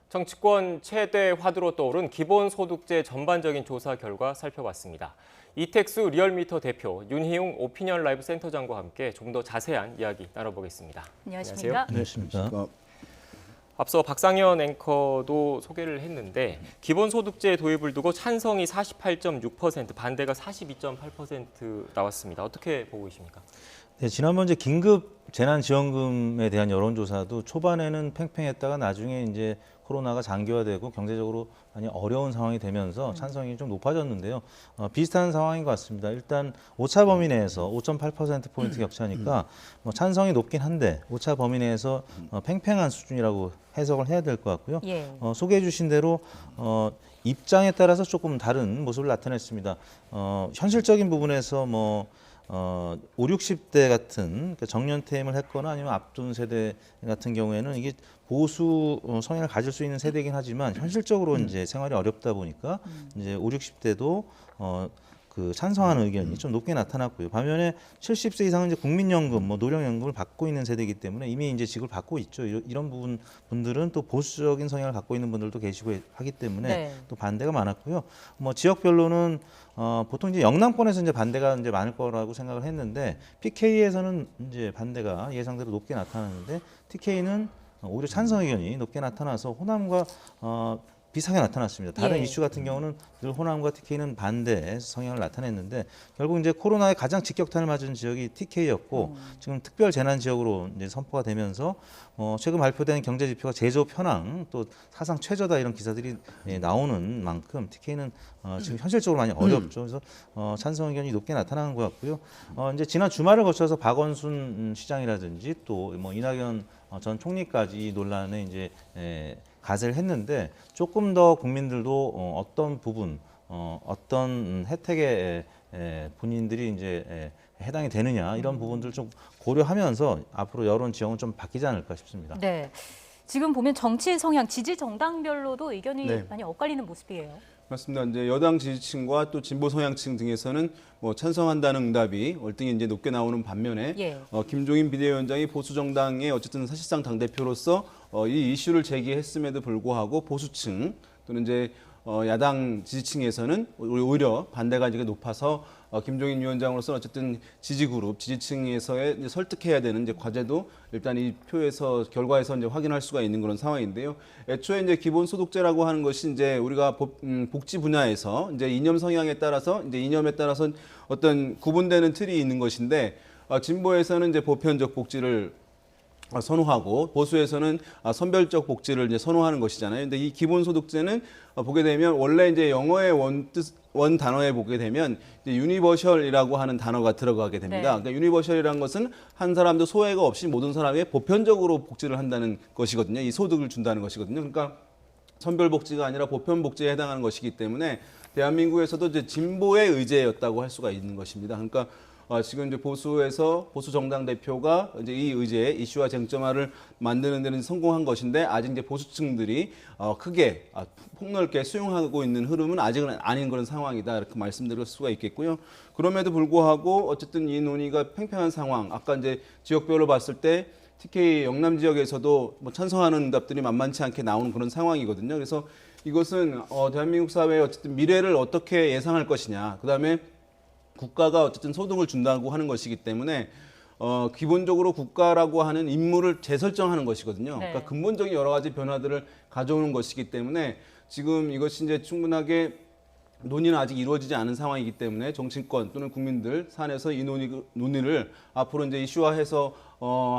정치권 최대 화두로 떠오른 기본소득제 전반적인 조사 결과 살펴봤습니다. 이택수 리얼미터 대표, 윤희용 오피니언 라이브 센터장과 함께 좀 더 자세한 이야기 나눠보겠습니다. 안녕하십니까? 안녕하십니까? 앞서 박상현 앵커도 소개를 했는데 기본소득제 도입을 두고 찬성이 48.6%, 반대가 42.8% 나왔습니다. 어떻게 보고 계십니까? 네, 지난번 이제 긴급 재난지원금에 대한 여론조사도 초반에는 팽팽했다가 나중에 이제 코로나가 장기화되고 경제적으로 많이 어려운 상황이 되면서 찬성이 좀 높아졌는데요. 비슷한 상황인 것 같습니다. 일단 오차 범위 내에서 5.8%포인트 격차니까 찬성이 높긴 한데 오차 범위 내에서 팽팽한 수준이라고 해석을 해야 될 것 같고요. 예. 소개해 주신 대로 입장에 따라서 조금 다른 모습을 나타냈습니다. 현실적인 부분에서 5, 60대 같은 그러니까 정년퇴임을 했거나 아니면 앞둔 세대 같은 경우에는 이게 보수 성향을 가질 수 있는 세대이긴 하지만 현실적으로 이제 생활이 어렵다 보니까 이제 5, 60대도 그 찬성하는 의견이 좀 높게 나타났고요. 반면에 70세 이상은 이제 국민연금, 노령연금을 받고 있는 세대이기 때문에 이미 이제 직을 받고 있죠. 이런 분들은 또 보수적인 성향을 갖고 있는 분들도 계시고 하기 때문에 네. 또 반대가 많았고요. 지역별로는 보통 이제 영남권에서 이제 반대가 이제 많을 거라고 생각을 했는데 PK에서는 이제 반대가 예상대로 높게 나타났는데 TK는 오히려 찬성 의견이 높게 나타나서 호남과 비슷하게 나타났습니다. 다른 예. 이슈 같은 경우는 늘 호남과 TK는 반대 성향을 나타냈는데 결국 이제 코로나에 가장 직격탄을 맞은 지역이 TK였고 지금 특별 재난 지역으로 이제 선포가 되면서 최근 발표된 경제 지표가 제조업 현황 또 사상 최저다 이런 기사들이 나오는 만큼 TK는 지금 현실적으로 많이 어렵죠. 그래서 찬성 의견이 높게 나타나는 것 같고요. 이제 지난 주말을 거쳐서 박원순 시장이라든지 또 이낙연 전 총리까지 이 논란에 이제 가세를 했는데 조금 더 국민들도 어떤 부분, 어떤 혜택에 본인들이 이제 해당이 되느냐 이런 부분들 좀 고려하면서 앞으로 여론 지형은 좀 바뀌지 않을까 싶습니다. 네. 지금 보면 정치 성향, 지지 정당별로도 의견이 네. 많이 엇갈리는 모습이에요. 맞습니다. 이제 여당 지지층과 또 진보 성향층 등에서는 찬성한다는 응답이 월등히 이제 높게 나오는 반면에 예. 김종인 비대위원장이 보수 정당의 어쨌든 사실상 당 대표로서 이 이슈를 제기했음에도 불구하고 보수층 또는 이제 야당 지지층에서는 오히려 반대가 이제 높아서 김종인 위원장으로서 어쨌든 지지그룹, 지지층에서의 이제 설득해야 되는 이제 과제도 일단 이 표에서 결과에서 이제 확인할 수가 있는 그런 상황인데요. 애초에 이제 기본소득제라고 하는 것이 이제 우리가 복지 분야에서 이제 이념 성향에 따라서 이제 이념에 따라서 어떤 구분되는 틀이 있는 것인데 진보에서는 이제 보편적 복지를 선호하고 보수에서는 선별적 복지를 이제 선호하는 것이잖아요. 근데 이 기본소득제는 보게 되면 원래 이제 영어의 원 단어에 보게 되면 이제 유니버셜이라고 하는 단어가 들어가게 됩니다. 네. 그러니까 유니버셜이라는 것은 한 사람도 소외가 없이 모든 사람에게 보편적으로 복지를 한다는 것이거든요. 이 소득을 준다는 것이거든요. 그러니까 선별복지가 아니라 보편복지에 해당하는 것이기 때문에 대한민국에서도 이제 진보의 의제였다고 할 수가 있는 것입니다. 그러니까 지금 이제 보수에서 보수 정당 대표가 이제 이 의제 이슈와 쟁점화를 만드는 데는 성공한 것인데 아직 이제 보수층들이 크게 폭넓게 수용하고 있는 흐름은 아직은 아닌 그런 상황이다 이렇게 말씀드릴 수가 있겠고요. 그럼에도 불구하고 어쨌든 이 논의가 팽팽한 상황. 아까 이제 지역별로 봤을 때 TK 영남 지역에서도 찬성하는 응답들이 만만치 않게 나오는 그런 상황이거든요. 그래서 이것은 대한민국 사회의 어쨌든 미래를 어떻게 예상할 것이냐. 그다음에 국가가 어쨌든 소득을 준다고 하는 것이기 때문에 기본적으로 국가라고 하는 임무를 재설정하는 것이거든요. 네. 그러니까 근본적인 여러 가지 변화들을 가져오는 것이기 때문에 지금 이것이 이제 충분하게 논의는 아직 이루어지지 않은 상황이기 때문에 정치권 또는 국민들 사안에서 이 논의를 앞으로 이제 이슈화해서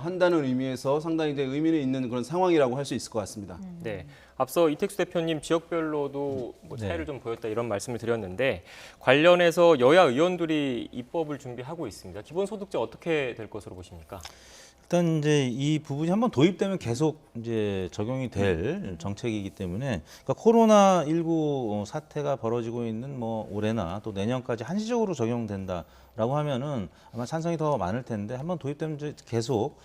한다는 의미에서 상당히 이제 의미는 있는 그런 상황이라고 할 수 있을 것 같습니다. 네. 앞서 이택수 대표님 지역별로도 차이를 좀 보였다 이런 말씀을 드렸는데 관련해서 여야 의원들이 입법을 준비하고 있습니다. 기본소득제 어떻게 될 것으로 보십니까? 일단 이제 이 부분이 한번 도입되면 계속 이제 적용이 될 정책이기 때문에 그러니까 코로나19 사태가 벌어지고 있는 올해나 또 내년까지 한시적으로 적용된다라고 하면은 아마 찬성이 더 많을 텐데 한번 도입되면 이제 계속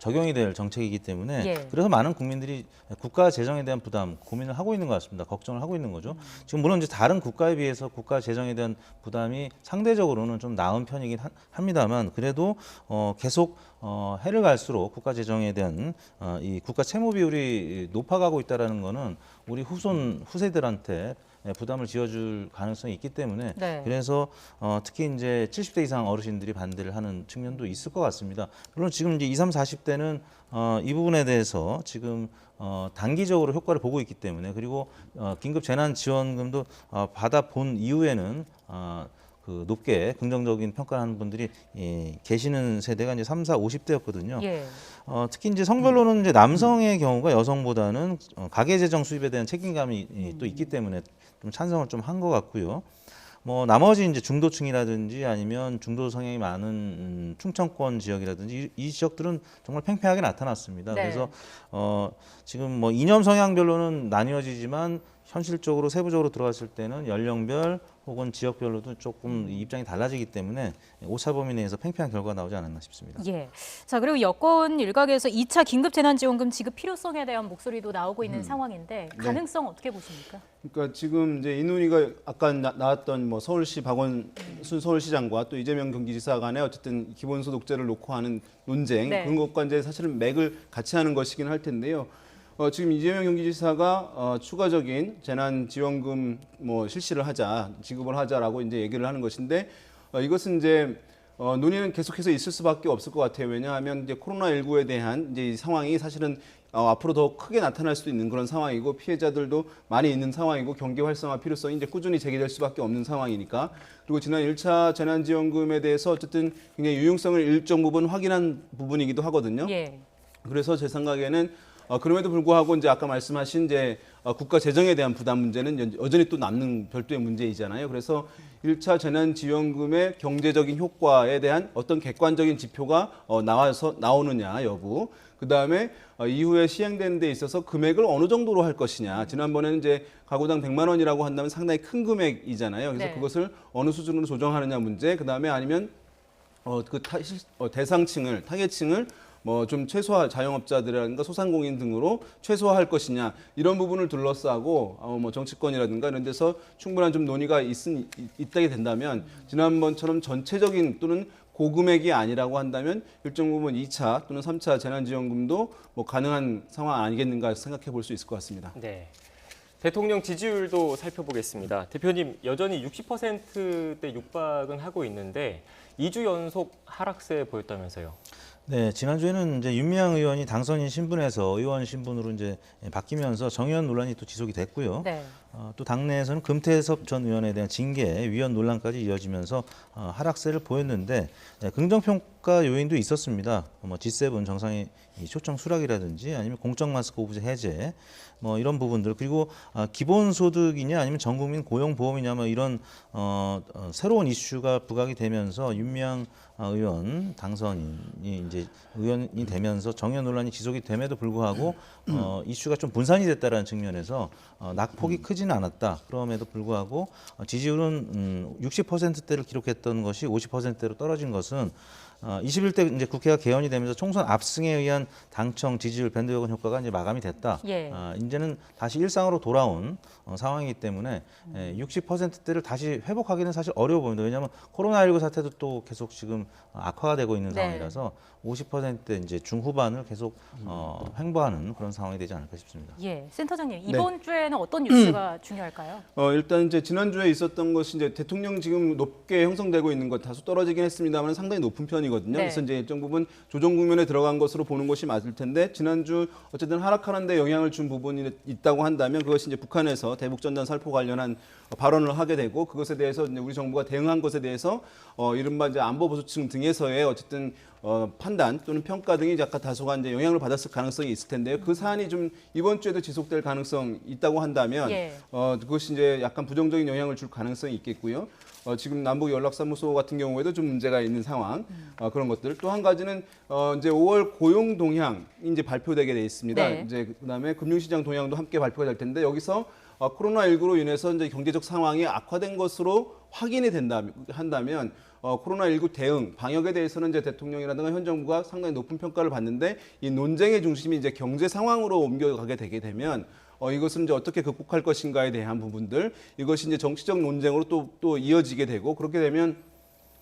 적용이 될 정책이기 때문에 예. 그래서 많은 국민들이 국가 재정에 대한 부담 고민을 하고 있는 것 같습니다. 걱정을 하고 있는 거죠. 지금 물론 이제 다른 국가에 비해서 국가 재정에 대한 부담이 상대적으로는 좀 나은 편이긴 합니다만 그래도 계속 해를 갈수록 국가 재정에 대한 이 국가 채무 비율이 높아가고 있다라는 거는 우리 후세들한테 부담을 지어줄 가능성이 있기 때문에 네. 그래서 특히 이제 70대 이상 어르신들이 반대를 하는 측면도 있을 것 같습니다. 물론 지금 이제 20, 30대는 이 부분에 대해서 지금 단기적으로 효과를 보고 있기 때문에 그리고 긴급 재난 지원금도 받아본 이후에는 그 높게 긍정적인 평가를 하는 분들이 계시는 세대가 이제 3, 4, 50대였거든요. 예. 특히 이제 성별로는 이제 남성의 경우가 여성보다는 가계 재정 수입에 대한 책임감이 또 있기 때문에 좀 찬성을 좀 한 것 같고요. 뭐 나머지 이제 중도층이라든지 아니면 중도 성향이 많은 충청권 지역이라든지 이 지역들은 정말 팽팽하게 나타났습니다. 네. 그래서 지금 뭐 이념 성향별로는 나뉘어지지만 현실적으로 세부적으로 들어갔을 때는 연령별 혹은 지역별로도 조금 입장이 달라지기 때문에 오차 범위 내에서 팽팽한 결과가 나오지 않았나 싶습니다. 예. 자, 그리고 여권 일각에서 2차 긴급재난지원금 지급 필요성에 대한 목소리도 나오고 있는 상황인데 가능성 어떻게 보십니까? 그러니까 지금 이제 이 논의가 아까 나왔던 뭐 서울시 박원순 서울시장과 또 이재명 경기지사 간에 어쨌든 기본소득제를 놓고 하는 논쟁 네. 그런 것과 이제 사실은 맥을 같이 하는 것이긴 할 텐데요. 지금 이재명 경기지사가 추가적인 재난지원금 뭐 실시를 하자, 지급을 하자라고 이제 얘기를 하는 것인데 이것은 이제 논의는 계속해서 있을 수밖에 없을 것 같아요. 왜냐하면 이제 코로나19에 대한 이제 이 상황이 사실은 앞으로 더 크게 나타날 수도 있는 그런 상황이고 피해자들도 많이 있는 상황이고 경제 활성화 필요성이 이제 꾸준히 제기될 수밖에 없는 상황이니까 그리고 지난 1차 재난지원금에 대해서 어쨌든 굉장히 유용성을 일정 부분 확인한 부분이기도 하거든요. 예. 그래서 제 생각에는 그럼에도 불구하고 이제 아까 말씀하신 이제 국가 재정에 대한 부담 문제는 여전히 또 남는 별도의 문제이잖아요. 그래서 1차 재난지원금의 경제적인 효과에 대한 어떤 객관적인 지표가 나오느냐 여부. 그다음에 이후에 시행되는 데 있어서 금액을 어느 정도로 할 것이냐. 지난번에는 이제 가구당 100만 원이라고 한다면 상당히 큰 금액이잖아요. 그래서 네. 그것을 어느 수준으로 조정하느냐 문제. 그다음에 아니면 대상층을 타겟층을 뭐 좀 최소화 자영업자들이라든가 소상공인 등으로 최소화할 것이냐 이런 부분을 둘러싸고 뭐 정치권이라든가 이런 데서 충분한 좀 논의가 있다게 된다면 지난번처럼 전체적인 또는 고금액이 아니라고 한다면 일정 부분 2차 또는 3차 재난지원금도 뭐 가능한 상황 아니겠는가 생각해 볼 수 있을 것 같습니다. 네. 대통령 지지율도 살펴보겠습니다. 대표님, 여전히 60%대 육박은 하고 있는데 2주 연속 하락세 보였다면서요. 네, 지난주에는 이제 윤미향 의원이 당선인 신분에서 의원 신분으로 이제 바뀌면서 정의원 논란이 또 지속이 됐고요. 네. 또 당내에서는 금태섭 전 의원에 대한 징계, 위헌 논란까지 이어지면서 하락세를 보였는데 긍정평가 요인도 있었습니다. 뭐 G7 정상의 초청 수락이라든지 아니면 공적 마스크 오브제 해제 뭐 이런 부분들 그리고 기본소득이냐 아니면 전국민 고용보험이냐 뭐 이런 새로운 이슈가 부각이 되면서 윤미향 의원 당선인이 이제 의원이 되면서 정의원 논란이 지속이 됨에도 불구하고 이슈가 좀 분산이 됐다라는 측면에서 낙폭이 크지는 않았다. 그럼에도 불구하고 지지율은 60%대를 기록했던 것이 50%대로 떨어진 것은 21대 이제 국회가 개헌이 되면서 총선 압승에 의한 당청 지지율 밴드 여건 효과가 이제 마감이 됐다. 예. 이제는 다시 일상으로 돌아온 상황이기 때문에 60%대를 다시 회복하기는 사실 어려워 보입니다. 왜냐하면 코로나19 사태도 또 계속 지금 악화가 되고 있는 네. 상황이라서 50%대 이제 중후반을 계속 횡보하는 그런 상황이 되지 않을까 싶습니다. 예. 센터장님, 이번 주에는 어떤 뉴스가 중요할까요? 일단 이제 지난주에 있었던 것이 이제 대통령 지금 높게 형성되고 있는 것 다소 떨어지긴 했습니다만 상당히 높은 편이거든요. 네. 그래서 이제 일정 부분 조정 국면에 들어간 것으로 보는 것이 맞을 텐데 지난주 어쨌든 하락하는 데 영향을 준 부분이 있다고 한다면 그것이 이제 북한에서 대북전단 살포 관련한 발언을 하게 되고 그것에 대해서 이제 우리 정부가 대응한 것에 대해서 이른바 이제 안보보수층 등에서의 어쨌든 판단 또는 평가 등이 약간 다소간 이제 영향을 받았을 가능성이 있을 텐데요. 그 사안이 좀 이번 주에도 지속될 가능성이 있다고 한다면 예. 그것이 이제 약간 부정적인 영향을 줄 가능성이 있겠고요. 지금 남북 연락사무소 같은 경우에도 좀 문제가 있는 상황 그런 것들. 또 한 가지는 이제 5월 고용 동향이 이제 발표되게 돼 있습니다. 네. 이제 그다음에 금융시장 동향도 함께 발표가 될 텐데 여기서 코로나19로 인해서 이제 경제적 상황이 악화된 것으로 확인이 한다면 코로나19 대응, 방역에 대해서는 이제 대통령이라든가 현 정부가 상당히 높은 평가를 받는데 이 논쟁의 중심이 이제 경제 상황으로 옮겨가게 되게 되면 이것은 이제 어떻게 극복할 것인가에 대한 부분들, 이것이 이제 정치적 논쟁으로 또 이어지게 되고 그렇게 되면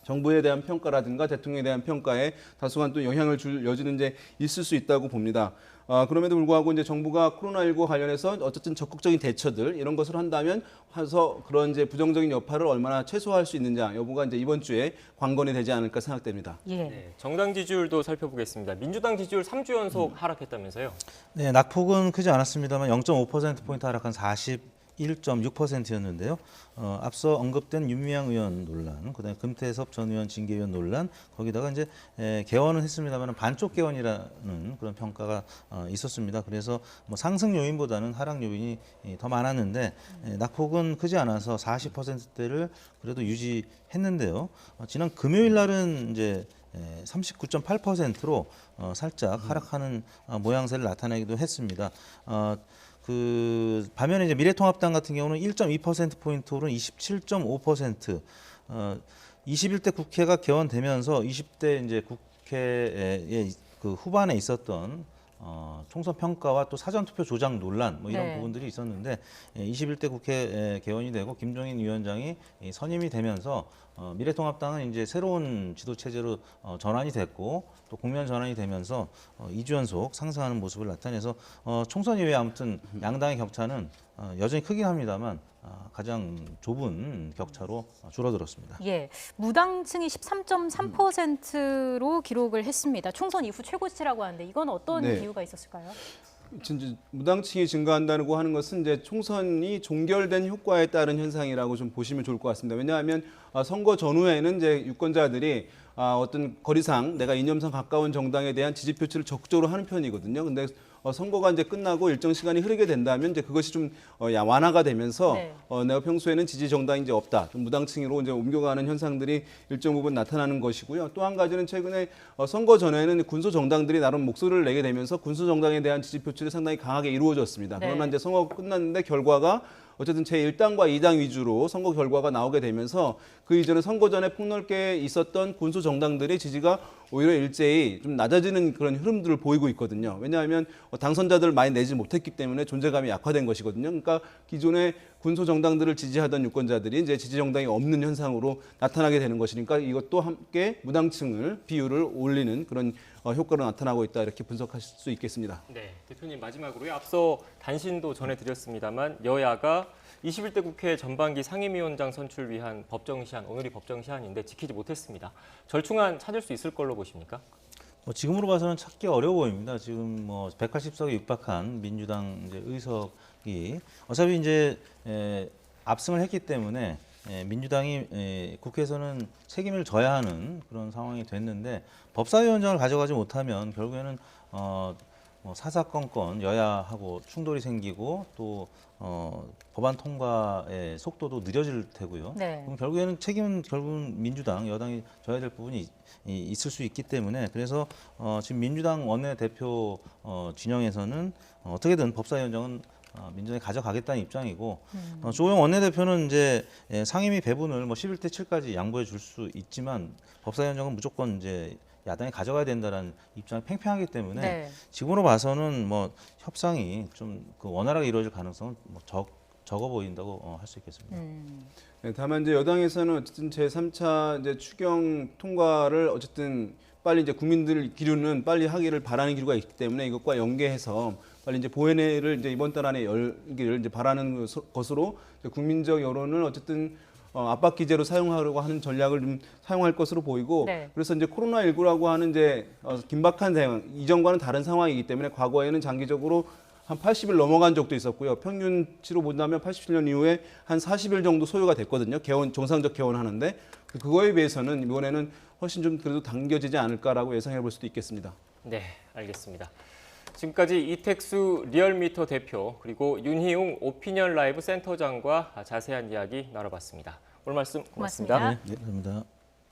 정부에 대한 평가라든가 대통령에 대한 평가에 다소간 또 영향을 줄 여지는 이제 있을 수 있다고 봅니다. 그럼에도 불구하고 이제 정부가 코로나19 관련해서 어쨌든 적극적인 대처들 이런 것을 한다면 해서 그런 이제 부정적인 여파를 얼마나 최소화할 수 있느냐 여부가 이제 이번 주에 관건이 되지 않을까 생각됩니다. 예. 네, 정당 지지율도 살펴보겠습니다. 민주당 지지율 3주 연속 하락했다면서요? 네, 낙폭은 크지 않았습니다만 0.5%포인트 하락한 41.6%였는데요. 앞서 언급된 윤미향 의원 논란, 그다음에 금태섭 전 의원 징계 의원 논란, 거기다가 이제 개헌은 했습니다만 반쪽 개헌이라는 그런 평가가 있었습니다. 그래서 뭐 상승 요인보다는 하락 요인이 더 많았는데 낙폭은 크지 않아서 40%대를 그래도 유지했는데요. 지난 금요일 날은 이제 39.8%로 살짝 하락하는 모양새를 나타내기도 했습니다. 반면에 이제 미래통합당 같은 경우는 1.2%포인트 오른 27.5%. 21대 국회가 개원되면서 20대 이제 국회의 그 후반에 있었던 총선 평가와 또 사전투표 조작 논란 뭐 이런 네. 부분들이 있었는데 21대 국회 개원이 되고 김종인 위원장이 선임이 되면서 미래통합당은 이제 새로운 지도 체제로 전환이 됐고 또 국면 전환이 되면서 2주 연속 상승하는 모습을 나타내서 총선 이후에 아무튼 양당의 격차는 여전히 크긴 합니다만 가장 좁은 격차로 줄어들었습니다. 예, 무당층이 13.3%로 기록을 했습니다. 총선 이후 최고치라고 하는데 이건 어떤 네. 이유가 있었을까요? 진짜 무당층이 증가한다고 하는 것은 이제 총선이 종결된 효과에 따른 현상이라고 좀 보시면 좋을 것 같습니다. 왜냐하면 선거 전후에는 이제 유권자들이 어떤 거리상 내가 이념상 가까운 정당에 대한 지지 표출을 적극적으로 하는 편이거든요. 근데 선거가 이제 끝나고 일정 시간이 흐르게 된다면 이제 그것이 좀 완화가 되면서 네. 내가 평소에는 지지 정당이 이제 없다, 좀 무당층으로 이제 옮겨가는 현상들이 일정 부분 나타나는 것이고요. 또 한 가지는 최근에 선거 전에는 군소 정당들이 나름 목소리를 내게 되면서 군소 정당에 대한 지지 표출이 상당히 강하게 이루어졌습니다. 네. 그러나 이제 선거가 끝났는데 결과가 어쨌든 제1당과 2당 위주로 선거 결과가 나오게 되면서 그 이전에 선거 전에 폭넓게 있었던 군소 정당들의 지지가 오히려 일제히 좀 낮아지는 그런 흐름들을 보이고 있거든요. 왜냐하면 당선자들을 많이 내지 못했기 때문에 존재감이 약화된 것이거든요. 그러니까 기존의 군소 정당들을 지지하던 유권자들이 이제 지지 정당이 없는 현상으로 나타나게 되는 것이니까 이것도 함께 무당층을 비율을 올리는 그런 효과로 나타나고 있다 이렇게 분석하실 수 있겠습니다. 네, 대표님 마지막으로요. 앞서 단신도 전해드렸습니다만 여야가 21대 국회 전반기 상임위원장 선출 위한 법정 시한, 오늘이 법정 시한인데 지키지 못했습니다. 절충안 찾을 수 있을 걸로 보십니까? 지금으로 봐서는 찾기 어려워 보입니다. 지금 180석에 육박한 민주당 이제 의석이 어차피 이제 압승을 했기 때문에 민주당이 국회에서는 책임을 져야 하는 그런 상황이 됐는데 법사위원장을 가져가지 못하면 결국에는 사사건건 여야하고 충돌이 생기고 또 법안 통과의 속도도 느려질 테고요. 네. 그럼 결국에는 책임은 결국은 민주당 여당이 져야 될 부분이 있을 수 있기 때문에 그래서 지금 민주당 원내대표 진영에서는 어떻게든 법사위원장은 민주당이 가져가겠다는 입장이고 조호영 원내대표는 이제 상임위 배분을 11대 7까지 양보해 줄 수 있지만 법사위원장은 무조건 이제 야당이 가져가야 된다는 입장이 팽팽하기 때문에 네. 지금으로 봐서는 협상이 좀 원활하게 이루어질 가능성은 적어 보인다고 할 수 있겠습니다. 네, 다만 이제 여당에서는 어쨌든 제3차 이제 추경 통과를 어쨌든 빨리 이제 국민들 기류는 빨리 하기를 바라는 기류가 있기 때문에 이것과 연계해서 빨리 이제 보혜내를 이제 이번 달 안에 열기를 이제 바라는 것으로 이제 국민적 여론을 어쨌든 압박 기제로 사용하려고 하는 전략을 좀 사용할 것으로 보이고 네. 그래서 이제 코로나19라고 하는 이제 긴박한 상황 이전과는 다른 상황이기 때문에 과거에는 장기적으로 한 80일 넘어간 적도 있었고요. 평균치로 본다면 87년 이후에 한 40일 정도 소요가 됐거든요. 정상적 개원하는데 그거에 비해서는 이번에는 훨씬 좀 그래도 당겨지지 않을까라고 예상해 볼 수도 있겠습니다. 네, 알겠습니다. 지금까지 이택수 리얼미터 대표 그리고 윤희웅 오피니언 라이브 센터장과 자세한 이야기 나눠봤습니다. 오늘 말씀 고맙습니다. 고맙습니다. 네, 감사합니다.